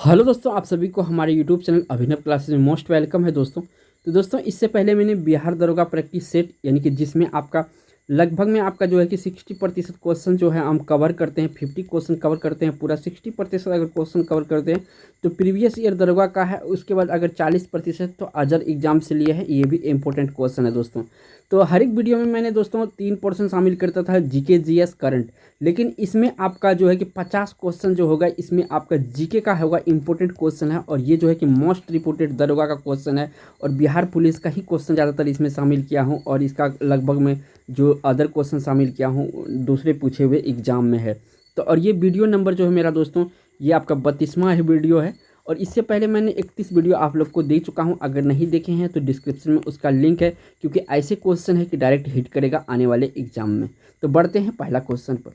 Hello दोस्तों, आप सभी को हमारे यूट्यूब चैनल अभिनव क्लासेस में मोस्ट वेलकम है दोस्तों। तो दोस्तों, इससे पहले मैंने बिहार दरोगा प्रैक्टिस सेट यानी कि जिसमें आपका लगभग में आपका जो है कि 60% क्वेश्चन जो है हम कवर करते हैं, 50 क्वेश्चन कवर करते हैं, पूरा 60% अगर क्वेश्चन कवर करते हैं तो प्रीवियस ईयर दरोगा का है। उसके बाद अगर 40% तो अदर एग्जाम से लिए है, ये भी इंपॉर्टेंट क्वेश्चन है दोस्तों। तो हर एक वीडियो में मैंने दोस्तों 3 शामिल करता था, जीके, जीएस, करंट। लेकिन इसमें आपका जो है कि 50 क्वेश्चन जो होगा इसमें आपका जीके का होगा, इंपॉर्टेंट क्वेश्चन है। और ये जो है कि मोस्ट रिपोर्टेड दरोगा का क्वेश्चन है और बिहार पुलिस का ही क्वेश्चन ज़्यादातर इसमें शामिल किया हूँ। और इसका लगभग में जो अदर क्वेश्चन शामिल किया हूँ दूसरे पूछे हुए एग्जाम में है। तो और ये वीडियो नंबर जो है मेरा दोस्तों, ये आपका 32वां वीडियो है। और इससे पहले मैंने 31 वीडियो आप लोग को दे चुका हूं। अगर नहीं देखे हैं तो डिस्क्रिप्शन में उसका लिंक है, क्योंकि ऐसे क्वेश्चन है कि डायरेक्ट हिट करेगा आने वाले एग्जाम में। तो बढ़ते हैं पहला क्वेश्चन पर।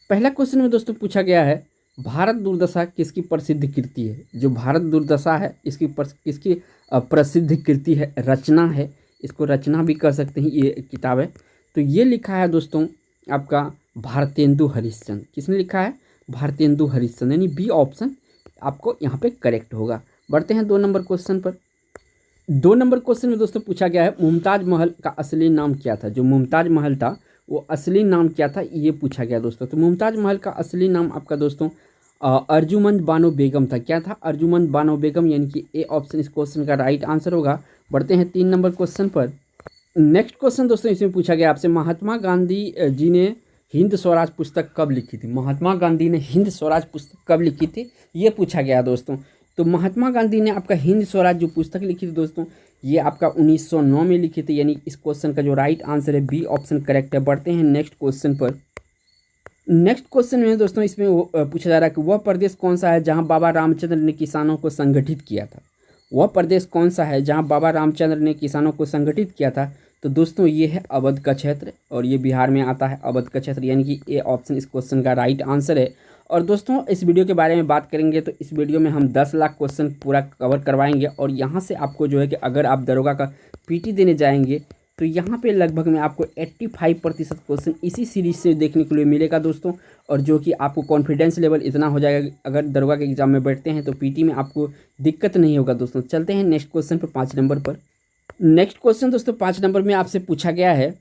पहला क्वेश्चन में दोस्तों पूछा गया है, भारत दुर्दशा किसकी प्रसिद्ध कृति है। जो भारत दुर्दशा है इसकी किसकी प्रसिद्ध कृति है, रचना है। इसको रचना भी कह सकते हैं, ये किताब है। तो ये लिखा है दोस्तों आपका भारतेंदु हरिश्चंद्र। किसने लिखा है? भारतेंदु हरिश्चंद्र, यानी बी ऑप्शन आपको यहाँ पे करेक्ट होगा। बढ़ते हैं 2 नंबर क्वेश्चन पर। 2 नंबर क्वेश्चन में दोस्तों पूछा गया है, मुमताज महल का असली नाम क्या था। जो मुमताज महल था वो असली नाम क्या था, ये पूछा गया दोस्तों। तो मुमताज महल का असली नाम आपका दोस्तों अर्जुमंद बानो बेगम था। क्या था? अर्जुमंद बानो बेगम, यानी कि ए ऑप्शन इस क्वेश्चन का राइट आंसर होगा। बढ़ते हैं 3 नंबर क्वेश्चन पर। नेक्स्ट क्वेश्चन दोस्तों इसमें पूछा गया आपसे, महात्मा गांधी जी ने हिंद स्वराज पुस्तक कब लिखी थी। महात्मा गांधी ने हिंद स्वराज पुस्तक कब लिखी थी, ये पूछा गया दोस्तों। तो महात्मा गांधी ने आपका हिंद स्वराज जो पुस्तक लिखी थी दोस्तों, ये आपका 1909 में लिखी थी। यानी इस क्वेश्चन का जो राइट आंसर है बी ऑप्शन करेक्ट है। बढ़ते हैं नेक्स्ट क्वेश्चन पर। नेक्स्ट क्वेश्चन में दोस्तों इसमें पूछा जा रहा है कि वह प्रदेश कौन सा है जहां बाबा रामचंद्र ने किसानों को संगठित किया था। वह प्रदेश कौन सा है जहां बाबा रामचंद्र ने किसानों को संगठित किया था। तो दोस्तों ये है अवध का क्षेत्र, और ये बिहार में आता है अवध का क्षेत्र, यानी कि ए ऑप्शन इस क्वेश्चन का राइट आंसर है। और दोस्तों इस वीडियो के बारे में बात करेंगे तो इस वीडियो में हम 10 लाख क्वेश्चन पूरा कवर करवाएंगे। और यहाँ से आपको जो है कि अगर आप दरोगा का पीटी देने जाएंगे तो यहाँ पे लगभग में आपको 85% क्वेश्चन इसी सीरीज से देखने के लिए मिलेगा दोस्तों। और जो कि आपको कॉन्फिडेंस लेवल इतना हो जाएगा कि अगर दरोगा के एग्जाम में बैठते हैं तो पीटी में आपको दिक्कत नहीं होगा दोस्तों। चलते हैं नेक्स्ट क्वेश्चन पर 5 नंबर पर। नेक्स्ट क्वेश्चन दोस्तों 5 नंबर में आपसे पूछा गया है,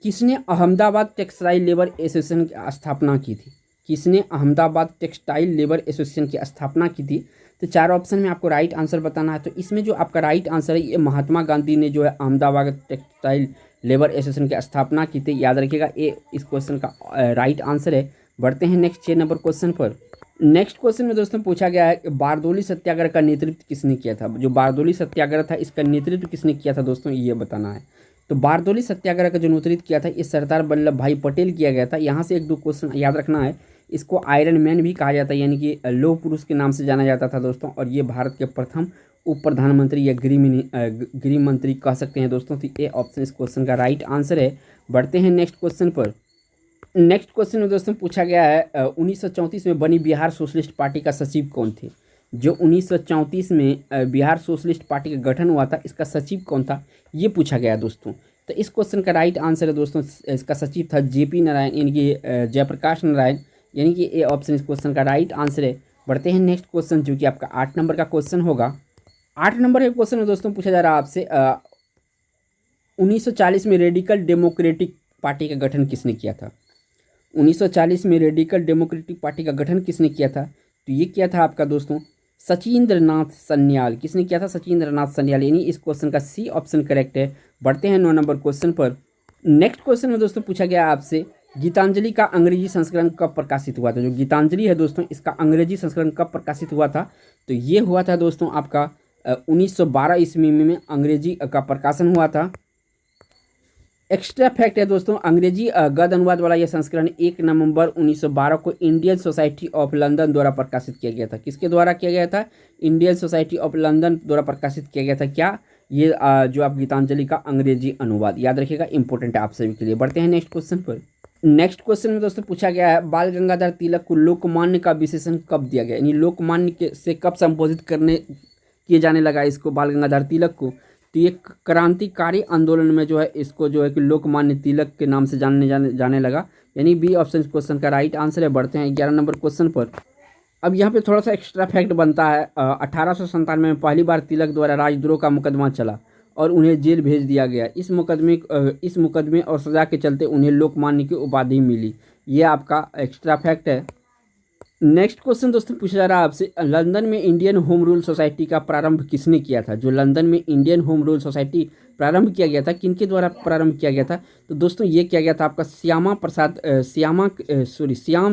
किसने अहमदाबाद टेक्सटाइल लेबर एसोसिएशन की स्थापना की थी। किसने अहमदाबाद टेक्सटाइल लेबर एसोसिएशन की स्थापना की थी। तो 4 ऑप्शन में आपको राइट आंसर बताना है। तो इसमें जो आपका राइट आंसर है, ये महात्मा गांधी ने जो है अहमदाबाद टेक्सटाइल लेबर एसोसिएशन की स्थापना की थी। याद रखिएगा, ये इस क्वेश्चन का राइट आंसर है। बढ़ते हैं नेक्स्ट 6 नंबर क्वेश्चन पर। नेक्स्ट क्वेश्चन में दोस्तों पूछा गया है, बारदोली सत्याग्रह का नेतृत्व किसने किया था। जो बारदोली सत्याग्रह था इसका नेतृत्व किसने किया था दोस्तों, ये बताना है। तो बारदोली सत्याग्रह का जो नेतृत्व किया था ये सरदार वल्लभ भाई पटेल किया गया था। यहाँ से 1-2 क्वेश्चन याद रखना है। इसको आयरन मैन भी कहा जाता है, यानी कि लौह पुरुष के नाम से जाना जाता था दोस्तों। और ये भारत के प्रथम उप प्रधानमंत्री या गृह मंत्री कह सकते हैं दोस्तों। तो ये ऑप्शन इस क्वेश्चन का राइट आंसर है। बढ़ते हैं नेक्स्ट क्वेश्चन पर। नेक्स्ट क्वेश्चन में दोस्तों पूछा गया है, 1934 में बनी बिहार सोशलिस्ट पार्टी का सचिव कौन थे। जो 1934 में बिहार सोशलिस्ट पार्टी का गठन हुआ था, इसका सचिव कौन था, ये पूछा गया दोस्तों। तो इस क्वेश्चन का राइट आंसर है दोस्तों, इसका सचिव था जेपी नारायण, यानी कि जयप्रकाश नारायण, यानी कि ए ऑप्शन इस क्वेश्चन का राइट आंसर है। बढ़ते हैं नेक्स्ट क्वेश्चन, जो कि आपका 8 नंबर का क्वेश्चन होगा। 8 नंबर के क्वेश्चन में दोस्तों पूछा जा रहा है आपसे, 1940 में रेडिकल डेमोक्रेटिक पार्टी का गठन किसने किया था। 1940 में रेडिकल डेमोक्रेटिक पार्टी का गठन किसने किया था। तो ये किया था आपका दोस्तों सचिंद्रनाथ सन्याल। किसने किया था? सचिंद्रनाथ सन्याल, यानी इस क्वेश्चन का सी ऑप्शन करेक्ट है। बढ़ते हैं 9 नंबर क्वेश्चन पर। नेक्स्ट क्वेश्चन में दोस्तों पूछा गया आपसे, गीतांजलि का अंग्रेजी संस्करण कब प्रकाशित हुआ था। जो गीतांजलि है दोस्तों, इसका अंग्रेजी संस्करण कब प्रकाशित हुआ था। तो ये हुआ था दोस्तों आपका 1912 ईस्वी में अंग्रेजी का प्रकाशन हुआ था। एक्स्ट्रा फैक्ट है दोस्तों, अंग्रेजी गद्य अनुवाद वाला यह संस्करण 1 नवंबर 1912 को इंडियन सोसाइटी ऑफ लंदन द्वारा प्रकाशित किया गया था। किसके द्वारा किया गया था? इंडियन सोसाइटी ऑफ लंदन द्वारा प्रकाशित किया गया था। क्या ये जो आप गीतांजलि का अंग्रेजी अनुवाद, याद रखिएगा, इंपॉर्टेंट है आप सभी के लिए। बढ़ते हैं नेक्स्ट क्वेश्चन पर। नेक्स्ट क्वेश्चन में दोस्तों पूछा गया है, बाल गंगाधर तिलक को लोकमान्य का विशेषण कब दिया गया, यानी लोकमान्य से कब संबोधित किए जाने लगा इसको, बाल गंगाधर तिलक को। तो ये क्रांतिकारी आंदोलन में जो है इसको जो है कि लोकमान्य तिलक के नाम से जाने लगा, यानी बी ऑप्शन क्वेश्चन का राइट आंसर है। बढ़ते हैं 11 नंबर क्वेश्चन पर। अब यहाँ पे थोड़ा सा एक्स्ट्रा फैक्ट बनता है। 1897 में पहली बार तिलक द्वारा राजद्रोह का मुकदमा चला और उन्हें जेल भेज दिया गया। इस मुकदमे और सजा के चलते उन्हें लोकमान्य की उपाधि मिली। ये आपका एक्स्ट्रा फैक्ट है। नेक्स्ट क्वेश्चन दोस्तों पूछा जा रहा है आपसे, लंदन में इंडियन होम रूल सोसाइटी का प्रारंभ किसने किया था? जो लंदन में इंडियन होम रूल सोसाइटी प्रारंभ किया गया था, किनके द्वारा प्रारंभ किया गया था? तो दोस्तों ये किया गया था आपका श्याम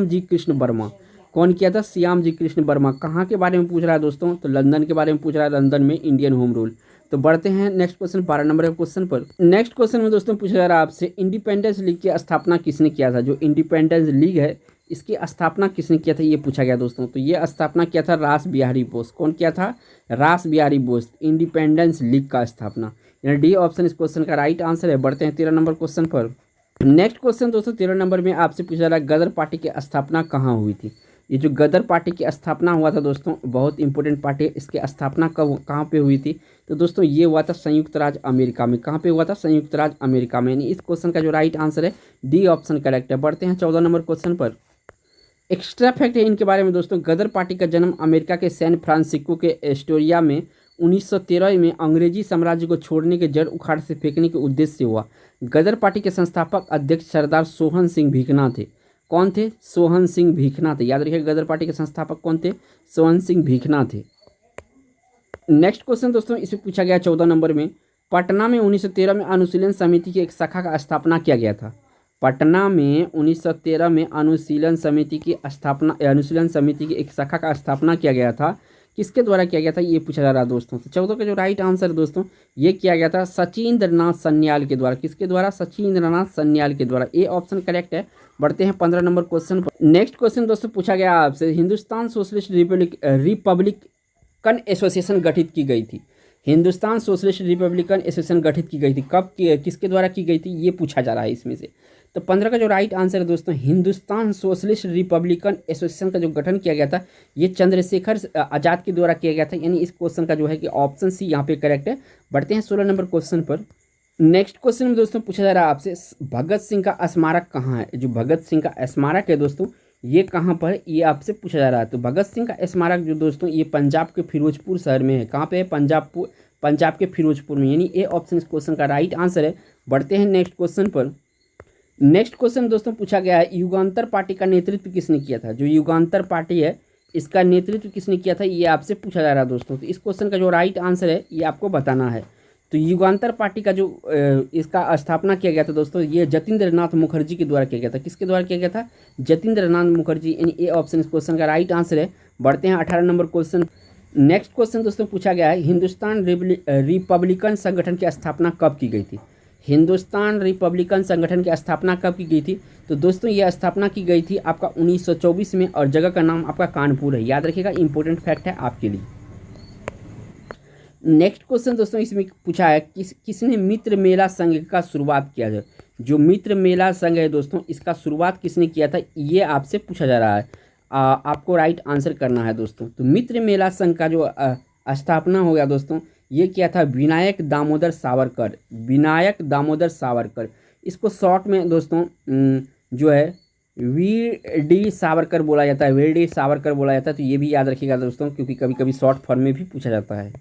जी कृष्ण वर्मा। कौन किया था? श्याम जी कृष्ण वर्मा। कहाँ के बारे में पूछ रहा है दोस्तों? तो लंदन के बारे में पूछ रहा है, लंदन में इंडियन होम रूल। तो बढ़ते हैं नेक्स्ट क्वेश्चन, 12 नंबर के क्वेश्चन पर। नेक्स्ट क्वेश्चन में दोस्तों पूछा जा रहा है आपसे, इंडिपेंडेंस लीग की स्थापना किसने किया था? जो इंडिपेंडेंस लीग है इसकी स्थापना किसने किया था, ये पूछा गया दोस्तों। तो ये स्थापना किया था रास बिहारी बोस। कौन किया था? रास बिहारी बोस। इंडिपेंडेंस लीग का स्थापना, यानी डी ऑप्शन इस क्वेश्चन का राइट आंसर है। बढ़ते हैं 13 नंबर क्वेश्चन पर। नेक्स्ट क्वेश्चन दोस्तों 13 नंबर में आपसे पूछा जा रहा है, गदर पार्टी की स्थापना कहाँ हुई थी? ये जो गदर पार्टी की स्थापना हुआ था दोस्तों, बहुत इंपॉर्टेंट पार्टी है। इसकी स्थापना कब कहाँ पे हुई थी? तो दोस्तों ये हुआ था संयुक्त राज्य अमेरिका में। कहाँ पे हुआ था? संयुक्त राज्य अमेरिका में। यानी इस क्वेश्चन का जो राइट आंसर है डी ऑप्शन करेक्ट है। बढ़ते हैं 14 नंबर क्वेश्चन पर। एक्स्ट्रा फैक्ट है इनके बारे में दोस्तों, गदर पार्टी का जन्म अमेरिका के सैन फ्रांसिस्को के एस्टोरिया में 1913 में अंग्रेजी साम्राज्य को छोड़ने के जड़ उखाड़ से फेंकने के उद्देश्य से हुआ। गदर पार्टी के संस्थापक अध्यक्ष सरदार सोहन सिंह भीखना थे। कौन थे? सोहन सिंह भीखना थे। याद रखिए, गदर पार्टी के संस्थापक कौन थे? सोहन सिंह भीखना थे। नेक्स्ट क्वेश्चन दोस्तों इसमें पूछा गया 14 नंबर में, पटना में 1913 में अनुशीलन समिति की एक शाखा का स्थापना किया गया था। पटना में 1913 में अनुशीलन समिति की एक शाखा का स्थापना किया गया था। किसके द्वारा किया गया था, ये पूछा जा रहा है दोस्तों। तो 14 का जो राइट आंसर है दोस्तों, ये किया गया था सचिंद्रनाथ सन्याल के द्वारा। किसके द्वारा? सचिंद्रनाथ सन्याल के द्वारा। ए ऑप्शन करेक्ट है। बढ़ते हैं 15 नंबर क्वेश्चन पर। नेक्स्ट क्वेश्चन दोस्तों पूछा गया आपसे, हिंदुस्तान सोशलिस्ट रिपब्लिकन एसोसिएशन गठित की गई थी। हिंदुस्तान सोशलिस्ट रिपब्लिकन एसोसिएशन गठित की गई थी कब किसके द्वारा की गई थी, ये पूछा जा रहा है इसमें से। तो 15 का जो राइट आंसर है दोस्तों, हिंदुस्तान सोशलिस्ट रिपब्लिकन एसोसिएशन का जो गठन किया गया था, ये चंद्रशेखर आजाद के द्वारा किया गया था। यानी इस क्वेश्चन का जो है कि ऑप्शन सी यहाँ पे करेक्ट है। बढ़ते हैं 16 नंबर क्वेश्चन पर। नेक्स्ट क्वेश्चन में दोस्तों पूछा जा रहा है आपसे, भगत सिंह का स्मारक कहाँ है? जो भगत सिंह का स्मारक है दोस्तों, ये कहाँ पर है, ये आपसे पूछा जा रहा है। तो भगत सिंह का स्मारक जो दोस्तों, ये पंजाब के फिरोजपुर शहर में है। कहाँ पे है? पंजाब के फिरोजपुर में। यानी ए ऑप्शन इस क्वेश्चन का राइट आंसर है। बढ़ते हैं नेक्स्ट क्वेश्चन पर। नेक्स्ट क्वेश्चन दोस्तों पूछा गया है, युगांतर पार्टी का नेतृत्व किसने किया था? जो युगांतर पार्टी है इसका नेतृत्व किसने किया था, ये आपसे पूछा जा रहा है दोस्तों। तो इस क्वेश्चन का जो राइट आंसर है ये आपको बताना है। तो युगांतर पार्टी का जो इसका स्थापना किया गया था दोस्तों, ये जतीन्द्र नाथ मुखर्जी के द्वारा किया गया था। किसके द्वारा किया गया था? जतीन्द्र नाथ मुखर्जी। यानी ए ऑप्शन इस क्वेश्चन का राइट आंसर है। बढ़ते हैं 18 नंबर क्वेश्चन। नेक्स्ट क्वेश्चन दोस्तों पूछा गया है, हिंदुस्तान रिपब्लिकन संगठन की स्थापना कब की गई थी? हिंदुस्तान रिपब्लिकन संगठन की स्थापना कब की गई थी? तो दोस्तों यह स्थापना की गई थी आपका 1924 में, और जगह का नाम आपका कानपुर है। याद रखिएगा, इंपॉर्टेंट फैक्ट है आपके लिए। नेक्स्ट क्वेश्चन दोस्तों इसमें पूछा है, किसने मित्र मेला संघ का शुरुआत किया है? जो मित्र मेला संघ है दोस्तों, इसका शुरुआत किसने किया था, ये आपसे पूछा जा रहा है। आपको राइट आंसर करना है दोस्तों। तो मित्र मेला संघ का जो स्थापना हो गया दोस्तों, ये किया था विनायक दामोदर सावरकर। विनायक दामोदर सावरकर, इसको शॉर्ट में दोस्तों जो है वी डी सावरकर बोला जाता है। वी डी सावरकर बोला जाता है। तो ये भी याद रखिएगा दोस्तों, क्योंकि कभी कभी शॉर्ट फॉर्म में भी पूछा जाता है।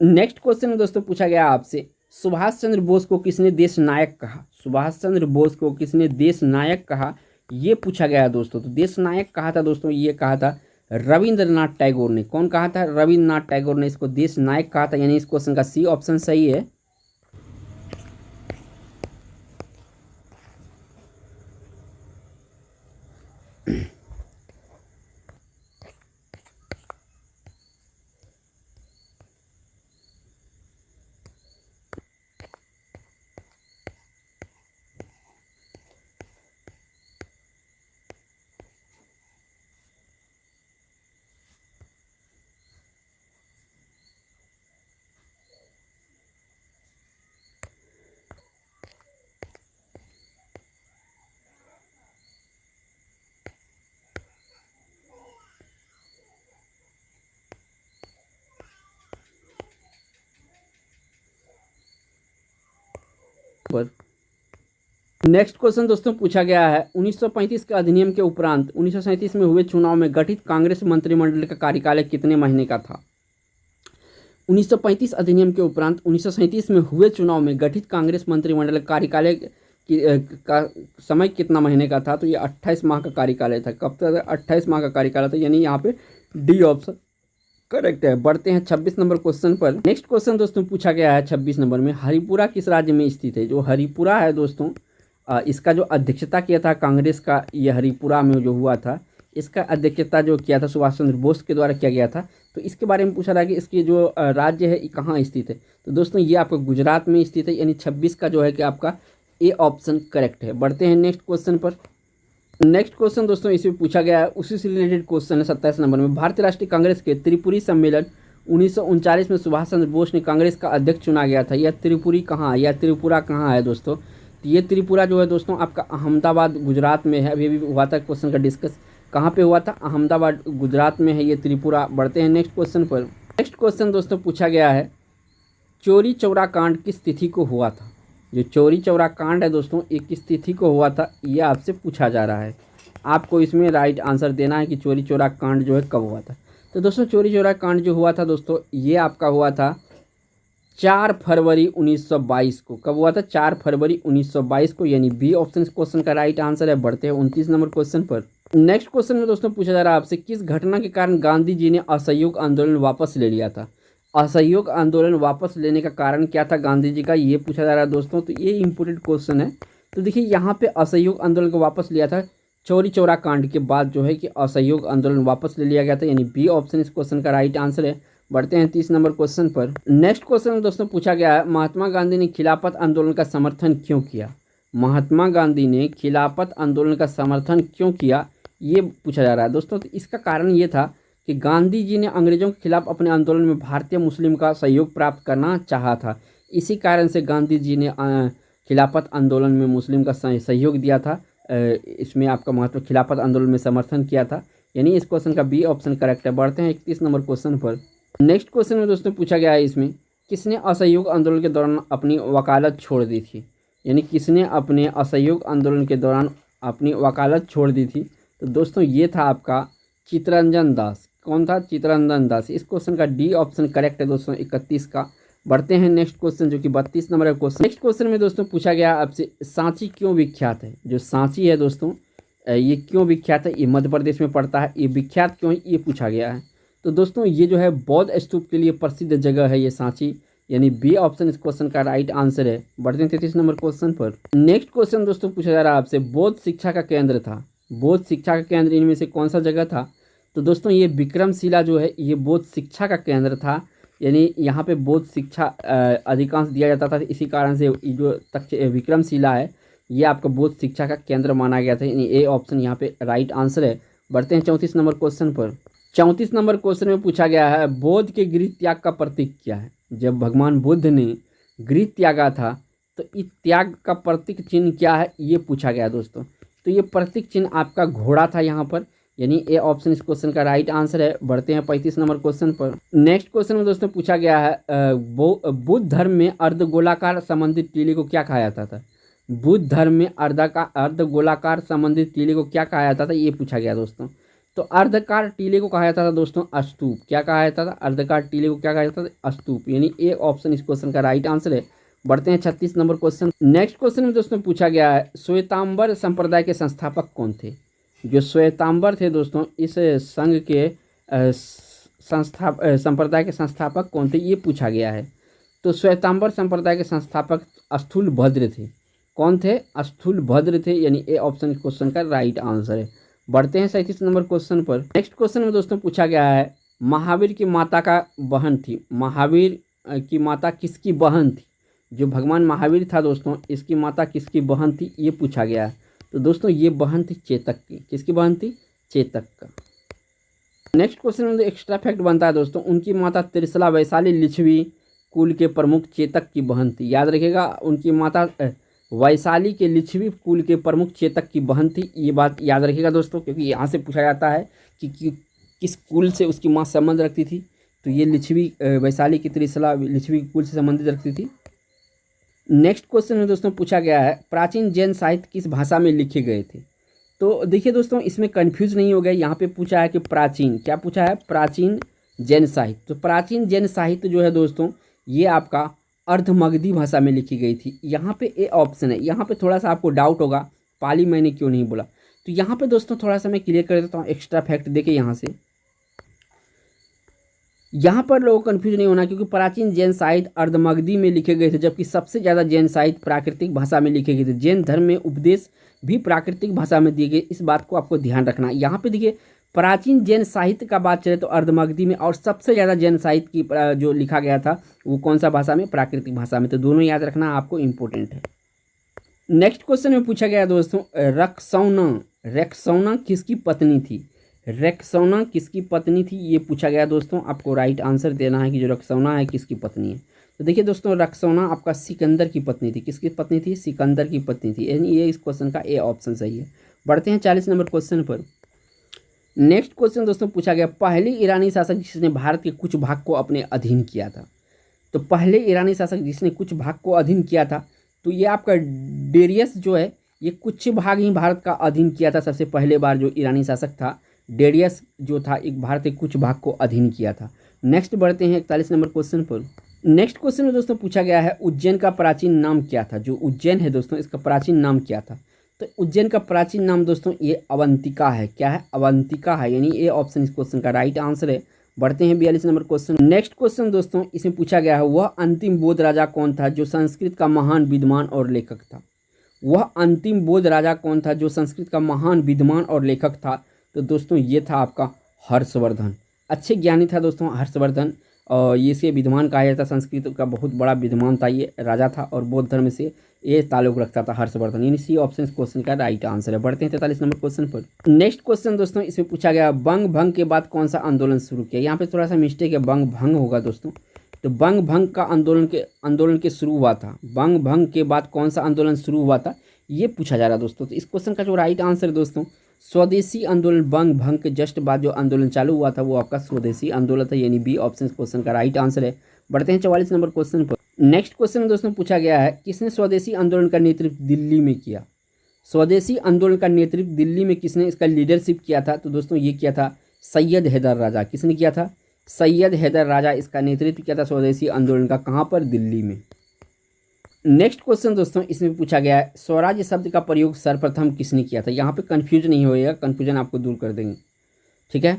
नेक्स्ट क्वेश्चन में दोस्तों पूछा गया आपसे, सुभाष चंद्र बोस को किसने देश नायक कहा? सुभाष चंद्र बोस को किसने देश नायक कहा, ये पूछा गया दोस्तों। तो देश नायक कहा था दोस्तों, ये कहा था रविंद्रनाथ टैगोर ने। कौन कहा था? रविंद्रनाथ टैगोर ने इसको देश नायक कहा था। यानी इस क्वेश्चन का सी ऑप्शन सही है। पर नेक्स्ट क्वेश्चन दोस्तों पूछा गया है 1935 के अधिनियम के उपरांत 1937 में हुए चुनाव में गठित कांग्रेस मंत्रिमंडल का कार्यकाल कितने महीने का था। 1935 अधिनियम के उपरांत 1937 में हुए चुनाव में गठित कांग्रेस मंत्रिमंडल का कार्यकाल का समय कितना महीने का था। तो ये 28 माह का कार्यकाल था। कब तक? 28 माह का कार्यकाल था, यानी यहाँ पे डी ऑप्शन करेक्ट है। बढ़ते हैं 26 नंबर क्वेश्चन पर। नेक्स्ट क्वेश्चन दोस्तों पूछा गया है 26 नंबर में, हरिपुरा किस राज्य में स्थित है। जो हरिपुरा है दोस्तों, इसका जो अध्यक्षता किया था कांग्रेस का, ये हरिपुरा में जो हुआ था, इसका अध्यक्षता जो किया था सुभाष चंद्र बोस के द्वारा किया गया था। तो इसके बारे में पूछा रहा है कि इसकी जो राज्य है ये कहाँ स्थित है। तो दोस्तों ये आपका गुजरात में स्थित है, यानी 26 का जो है कि आपका ए ऑप्शन करेक्ट है। बढ़ते हैं नेक्स्ट क्वेश्चन पर। नेक्स्ट क्वेश्चन दोस्तों इसमें पूछा गया है, उसी से रिलेटेड क्वेश्चन है 27 नंबर में। भारतीय राष्ट्रीय कांग्रेस के त्रिपुरी सम्मेलन 1939 में सुभाष चंद्र बोस ने कांग्रेस का अध्यक्ष चुना गया था। यह त्रिपुरी कहाँ, या त्रिपुरा कहाँ है दोस्तों। तो ये त्रिपुरा जो है दोस्तों आपका अहमदाबाद गुजरात में है। अभी भी हुआ था क्वेश्चन का डिस्कस, कहाँ पे हुआ था, अहमदाबाद गुजरात में है ये त्रिपुरा। बढ़ते हैं नेक्स्ट क्वेश्चन पर। नेक्स्ट क्वेश्चन दोस्तों पूछा गया है, चौरी चौरा कांड किस तिथि को हुआ था। जो चौरी चौरा कांड है दोस्तों ये किस तिथि को हुआ था, ये आपसे पूछा जा रहा है। आपको इसमें राइट आंसर देना है कि चौरी चौरा कांड जो है कब हुआ था। तो दोस्तों चौरी चौरा कांड जो हुआ था दोस्तों, ये आपका हुआ था 4 फरवरी 1922 को। कब हुआ था? 4 फरवरी 1922 को, यानी बी ऑप्शन इस क्वेश्चन का राइट आंसर है। बढ़ते हैं 29 नंबर क्वेश्चन पर। नेक्स्ट क्वेश्चन में दोस्तों पूछा जा रहा है आपसे, किस घटना के कारण गांधी जी ने असहयोग आंदोलन वापस ले लिया था। असहयोग आंदोलन वापस लेने का कारण क्या था गांधी जी का, ये पूछा जा रहा है दोस्तों। तो ये इंपॉर्टेंट क्वेश्चन है। तो देखिए यहाँ पे असहयोग आंदोलन को वापस लिया था चौरी चौरा कांड के बाद जो है कि असहयोग आंदोलन वापस ले लिया गया था, यानी बी ऑप्शन इस क्वेश्चन का राइट आंसर है। बढ़ते हैं 30 नंबर क्वेश्चन पर। नेक्स्ट क्वेश्चन में दोस्तों पूछा गया है, महात्मा गांधी ने खिलाफत आंदोलन का समर्थन क्यों किया। महात्मा गांधी ने खिलाफत आंदोलन का समर्थन क्यों किया, ये पूछा जा रहा है दोस्तों। तो इसका कारण ये था कि गांधी जी ने अंग्रेजों के खिलाफ अपने आंदोलन में भारतीय मुस्लिम का सहयोग प्राप्त करना चाहा था। इसी कारण से गांधी जी ने खिलाफत आंदोलन में मुस्लिम का सहयोग दिया था। इसमें आपका महत्व खिलाफत आंदोलन में समर्थन किया था, यानी इस क्वेश्चन का बी ऑप्शन करेक्ट है। बढ़ते हैं 31 नंबर क्वेश्चन पर। नेक्स्ट क्वेश्चन में दोस्तों पूछा गया है इसमें, किसने असहयोग आंदोलन के दौरान अपनी वकालत छोड़ दी थी। यानी किसने अपने असहयोग आंदोलन के दौरान अपनी वकालत छोड़ दी थी। तो दोस्तों ये था आपका चित्तरंजन दास। कौन था? चित्तरंजन दास। इस क्वेश्चन का डी ऑप्शन करेक्ट है दोस्तों 31 का। बढ़ते हैं नेक्स्ट क्वेश्चन जो कि 32 नंबर का क्वेश्चन। नेक्स्ट क्वेश्चन में दोस्तों पूछा गया आपसे, सांची क्यों विख्यात है। जो सांची है दोस्तों ये क्यों विख्यात है, ये मध्य प्रदेश में पड़ता है, ये विख्यात क्यों है ये पूछा गया है। तो दोस्तों ये जो है बौद्ध स्तूप के लिए प्रसिद्ध जगह है ये सांची, यानी बी ऑप्शन इस क्वेश्चन का राइट आंसर है। बढ़ते हैं 33 नंबर क्वेश्चन पर। नेक्स्ट क्वेश्चन दोस्तों पूछा जा रहा है आपसे, बौद्ध शिक्षा का केंद्र था। बौद्ध शिक्षा का केंद्र इनमें से कौन सा जगह था। तो दोस्तों ये विक्रमशिला जो है ये बौद्ध शिक्षा का केंद्र था, यानी यहाँ पे बौद्ध शिक्षा अधिकांश दिया जाता था। इसी कारण से जो विक्रमशिला है ये आपका बौद्ध शिक्षा का केंद्र माना गया था, यानी ए ऑप्शन यहाँ पे राइट आंसर है। बढ़ते हैं 34 नंबर क्वेश्चन पर। 34 नंबर क्वेश्चन में पूछा गया है, बौद्ध के गृह त्याग का प्रतीक क्या है। जब भगवान बुद्ध ने गृह त्यागा था तो इस त्याग का प्रतीक चिन्ह क्या है ये पूछा गया दोस्तों। तो ये प्रतीक चिन्ह आपका घोड़ा था यहाँ पर, यानी ए ऑप्शन इस क्वेश्चन का राइट आंसर है। बढ़ते हैं 35 नंबर क्वेश्चन पर। नेक्स्ट क्वेश्चन में दोस्तों पूछा गया है, बुद्ध धर्म में अर्धगोलाकार संबंधित टीले को क्या कहा जाता था। बुद्ध धर्म में अर्धगोलाकार संबंधित टीले को क्या कहा जाता था ये पूछा गया दोस्तों। तो अर्धकार टीले को कहा जाता था दोस्तों अस्तूप। क्या कहा जाता था? अर्धकार टीले को क्या कहा जाता था? अस्तूप, यानी ए ऑप्शन इस क्वेश्चन का राइट आंसर है। बढ़ते हैं 36 नंबर क्वेश्चन। नेक्स्ट क्वेश्चन में दोस्तों पूछा गया है, श्वेतांबर संप्रदाय के संस्थापक कौन थे। जो श्वेतांबर थे दोस्तों इस संघ के संप्रदाय के संस्थापक कौन थे ये पूछा गया है। तो श्वेतांबर संप्रदाय के संस्थापक स्थूलभद्र थे। कौन थे? स्थूलभद्र थे, यानी ए ऑप्शन इस क्वेश्चन का राइट आंसर है। बढ़ते हैं 37 नंबर क्वेश्चन पर। नेक्स्ट क्वेश्चन में दोस्तों पूछा गया है, महावीर की माता का बहन थी। महावीर की माता किसकी बहन थी। जो भगवान महावीर था दोस्तों इसकी माता किसकी बहन थी ये पूछा गया है। तो दोस्तों ये बहन थी चेतक की। किसकी बहन थी? चेतक का। नेक्स्ट क्वेश्चन में एक्स्ट्रा फैक्ट बनता है दोस्तों, उनकी माता त्रिशला वैशाली लिच्छवी कुल के प्रमुख चेतक की बहन थी। याद रखिएगा, उनकी माता वैशाली के लिच्छवी कुल के प्रमुख चेतक की बहन थी। ये बात याद रखिएगा दोस्तों, क्योंकि यहाँ से पूछा जाता है कि किस कुल से उसकी माँ संबंध रखती थी। तो ये लिच्छवी वैशाली की त्रिशला लिच्छवी कुल से संबंधित रखती थी। नेक्स्ट क्वेश्चन में दोस्तों पूछा गया है प्राचीन जैन साहित्य किस भाषा में लिखे गए थे। तो देखिए दोस्तों इसमें कंफ्यूज नहीं हो गया, यहाँ पे पूछा है कि प्राचीन, क्या पूछा है, प्राचीन जैन साहित्य। तो प्राचीन जैन साहित्य जो है दोस्तों ये आपका अर्धमगधी भाषा में लिखी गई थी। यहाँ पे ए ऑप्शन है। यहाँ पे थोड़ा सा आपको डाउट होगा पाली मैंने क्यों नहीं बोला, तो यहाँ पे दोस्तों थोड़ा सा मैं क्लियर कर देता हूँ एक्स्ट्रा फैक्ट देके। यहाँ से यहाँ पर लोगों को कन्फ्यूज नहीं होना, क्योंकि प्राचीन जैन साहित्य अर्धमगधी में लिखे गए थे, जबकि सबसे ज़्यादा जैन साहित्य प्राकृतिक भाषा में लिखे गए थे। जैन धर्म में उपदेश भी प्राकृतिक भाषा में दिए गए, इस बात को आपको ध्यान रखना। यहाँ पे देखिए प्राचीन जैन साहित्य का बात चले तो अर्धमगधी में, और सबसे ज़्यादा जैन साहित्य की जो लिखा गया था वो कौन सा भाषा में, प्राकृतिक भाषा में। तो दोनों याद रखना आपको इंपॉर्टेंट है। नेक्स्ट क्वेश्चन में पूछा गया दोस्तों रक्सौना किसकी पत्नी थी। रक्सौना किसकी पत्नी थी ये पूछा गया दोस्तों, आपको राइट आंसर देना है कि जो रक्सौना है किसकी पत्नी है। तो देखिए दोस्तों रक्सौना आपका सिकंदर की पत्नी थी। किसकी पत्नी थी, सिकंदर की पत्नी थी, यानी ये इस क्वेश्चन का ए ऑप्शन सही है। बढ़ते हैं 40 नंबर क्वेश्चन पर। नेक्स्ट क्वेश्चन दोस्तों पूछा गया पहले ईरानी शासक जिसने भारत के कुछ भाग को अपने अधीन किया था। तो पहले ईरानी शासक जिसने कुछ भाग को अधीन किया था तो ये आपका डेरियस जो है, ये कुछ भाग ही भारत का अधीन किया था। सबसे पहले बार जो ईरानी शासक था डेरियस जो था, एक भारत के कुछ भाग को अधीन किया था। नेक्स्ट बढ़ते हैं 41 नंबर क्वेश्चन पर। नेक्स्ट क्वेश्चन में दोस्तों पूछा गया है उज्जैन का प्राचीन नाम क्या था। जो उज्जैन है दोस्तों इसका प्राचीन नाम क्या था। तो उज्जैन का प्राचीन नाम दोस्तों ये अवंतिका है। क्या है, अवंतिका है, यानी ए ऑप्शन इस क्वेश्चन का राइट आंसर है। बढ़ते हैं 42 नंबर क्वेश्चन। नेक्स्ट क्वेश्चन दोस्तों इसमें पूछा गया है वह अंतिम बौद्ध राजा कौन था जो संस्कृत का महान विद्वान और लेखक था। वह अंतिम बौद्ध राजा कौन था जो संस्कृत का महान विद्वान और लेखक था। तो दोस्तों ये था आपका हर्षवर्धन। अच्छे ज्ञानी था दोस्तों हर्षवर्धन, और ये से विद्वान कहा जाता, संस्कृत का बहुत बड़ा विद्वान था, ये राजा था और बौद्ध धर्म से ये ताल्लुक रखता था हर्षवर्धन, यानी सी ऑप्शन क्वेश्चन का राइट आंसर है। बढ़ते हैं 43 नंबर क्वेश्चन पर। नेक्स्ट क्वेश्चन दोस्तों इसमें पूछा गया बंग भंग के बाद कौन सा आंदोलन शुरू किया। यहाँ पे थोड़ा सा मिस्टेक है, बंग भंग होगा दोस्तों। तो बंग भंग का आंदोलन के शुरू हुआ था। बंग भंग के बाद कौन सा आंदोलन शुरू हुआ था ये पूछा जा रहा है दोस्तों। तो इस क्वेश्चन का जो राइट आंसर है दोस्तों स्वदेशी आंदोलन, बंग भंग के जस्ट बाद जो आंदोलन चालू हुआ था वो आपका स्वदेशी आंदोलन था, यानी बी ऑप्शन क्वेश्चन का राइट आंसर है। बढ़ते हैं 44 नंबर क्वेश्चन पर। नेक्स्ट क्वेश्चन में दोस्तों पूछा गया है किसने स्वदेशी आंदोलन का नेतृत्व दिल्ली में किया। स्वदेशी आंदोलन का नेतृत्व दिल्ली में किसने इसका लीडरशिप किया था। तो दोस्तों ये किया था सैयद हैदर राजा। किसने किया था, सैयद हैदर राजा इसका नेतृत्व किया था स्वदेशी आंदोलन का। कहाँ पर, दिल्ली में। नेक्स्ट क्वेश्चन दोस्तों इसमें पूछा गया है स्वराज्य शब्द का प्रयोग सर्वप्रथम किसने किया था। यहाँ पे कंफ्यूजन नहीं होएगा, कंफ्यूजन आपको दूर कर देंगे, ठीक है।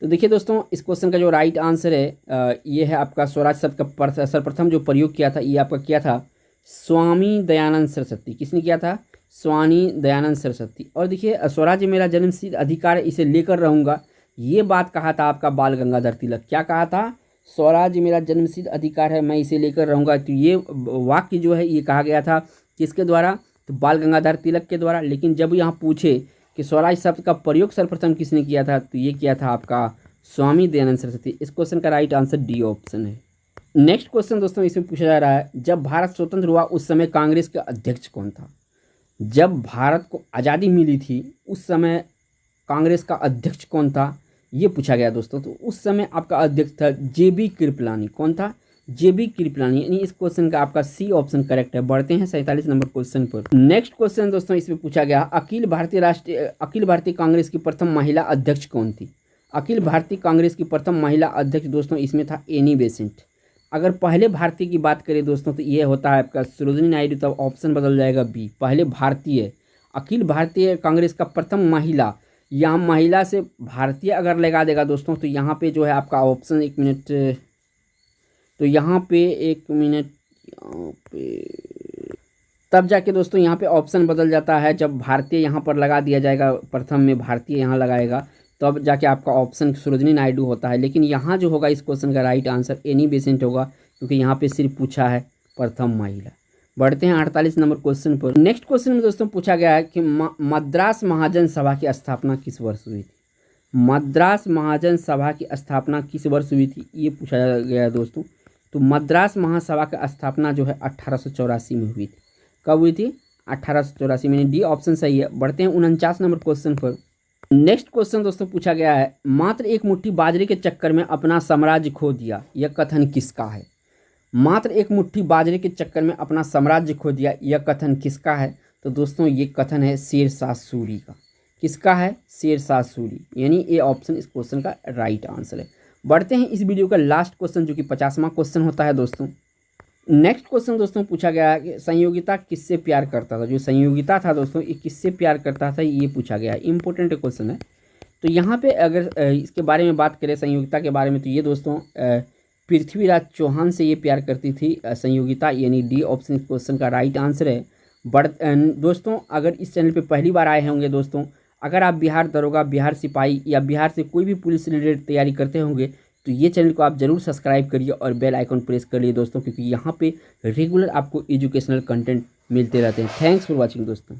तो देखिए दोस्तों इस क्वेश्चन का जो राइट आंसर है ये है आपका स्वराज शब्द का सर्वप्रथम जो प्रयोग किया था ये आपका किया था स्वामी दयानंद सरस्वती। किसने किया था, स्वामी दयानंद सरस्वती। और देखिए स्वराज्य मेरा जन्मसिद्ध अधिकार है इसे लेकर रहूँगा, ये बात कहा था आपका बाल गंगाधर तिलक। क्या कहा था, स्वराज्य मेरा जन्मसिद्ध अधिकार है मैं इसे लेकर रहूँगा। तो ये वाक्य जो है ये कहा गया था किसके द्वारा, तो बाल गंगाधर तिलक के द्वारा। लेकिन जब यहाँ पूछे कि स्वराज शब्द का प्रयोग सर्वप्रथम किसने किया था तो ये किया था आपका स्वामी दयानंद सरस्वती। इस क्वेश्चन का राइट आंसर डी ऑप्शन है। नेक्स्ट क्वेश्चन दोस्तों इसमें पूछा जा रहा है जब भारत स्वतंत्र हुआ उस समय कांग्रेस का अध्यक्ष कौन था। जब भारत को आज़ादी मिली थी उस समय कांग्रेस का अध्यक्ष कौन था ये पूछा गया दोस्तों। तो उस समय आपका अध्यक्ष था JB कृपलानी। कौन था, JB कृपलानी, यानी इस क्वेश्चन का आपका सी ऑप्शन करेक्ट है। बढ़ते हैं 47 नंबर क्वेश्चन पर। नेक्स्ट क्वेश्चन दोस्तों इसमें पूछा गया अखिल भारतीय कांग्रेस की प्रथम महिला अध्यक्ष कौन थी। अखिल भारतीय कांग्रेस की प्रथम महिला अध्यक्ष दोस्तों इसमें था एनी बेसेंट। अगर पहले भारतीय की बात करें दोस्तों तो ये होता है आपका सरोजिनी नायडू, तब ऑप्शन बदल जाएगा बी। पहले भारतीय, अखिल भारतीय कांग्रेस का प्रथम महिला, यहाँ महिला से भारतीय अगर लगा देगा दोस्तों तो यहाँ पे जो है आपका ऑप्शन, एक मिनट, तो यहाँ पे एक मिनट, यहाँ पे तब जाके दोस्तों यहाँ पे ऑप्शन बदल जाता है। जब भारतीय यहाँ पर लगा दिया जाएगा, प्रथम में भारतीय यहाँ लगाएगा तब जाके आपका ऑप्शन सरोजिनी नायडू होता है। लेकिन यहाँ जो होगा इस क्वेश्चन का राइट आंसर एनी बेसेंट होगा, क्योंकि यहाँ पे सिर्फ पूछा है प्रथम महिला। बढ़ते हैं 48 नंबर क्वेश्चन पर। नेक्स्ट क्वेश्चन में दोस्तों पूछा गया है कि मद्रास महाजन सभा की स्थापना किस वर्ष हुई थी। मद्रास महाजन सभा की स्थापना किस वर्ष हुई थी ये पूछा गया है दोस्तों। तो मद्रास महासभा की स्थापना जो है 1884 में हुई थी। कब हुई थी, 1884 में, डी ऑप्शन सही है। बढ़ते हैं 49 नंबर क्वेश्चन पर। नेक्स्ट क्वेश्चन दोस्तों पूछा गया है मात्र एक मुट्ठी बाजरे के चक्कर में अपना साम्राज्य खो दिया, यह कथन किसका है। मात्र एक मुट्ठी बाजरे के चक्कर में अपना साम्राज्य खो दिया, यह कथन किसका है? तो दोस्तों ये कथन है शेरशाह सूरी का। किसका है? शेरशाह सूरी, यानी ए ऑप्शन इस क्वेश्चन का राइट आंसर है। बढ़ते हैं इस वीडियो का लास्ट क्वेश्चन, जो कि 50वां क्वेश्चन होता है दोस्तों। नेक्स्ट क्वेश्चन दोस्तों पूछा गया है कि संयोगिता किससे प्यार करता था? जो संयोगिता था दोस्तों ये किससे प्यार करता था, ये पूछा गया है। इंपॉर्टेंट क्वेश्चन है। तो यहाँ पे अगर इसके बारे में बात करें संयोगिता के बारे में, तो ये दोस्तों पृथ्वीराज चौहान से ये प्यार करती थी संयोगिता, यानी डी ऑप्शन इस क्वेश्चन का राइट आंसर है। दोस्तों अगर इस चैनल पे पहली बार आए होंगे दोस्तों, अगर आप बिहार दरोगा, बिहार सिपाही या बिहार से कोई भी पुलिस रिलेटेड तैयारी करते होंगे, तो ये चैनल को आप ज़रूर सब्सक्राइब करिए और बेल आइकन प्रेस करिए दोस्तों, क्योंकि यहाँ पे रेगुलर आपको एजुकेशनल कंटेंट मिलते रहते हैं। थैंक्स फॉर वॉचिंग दोस्तों।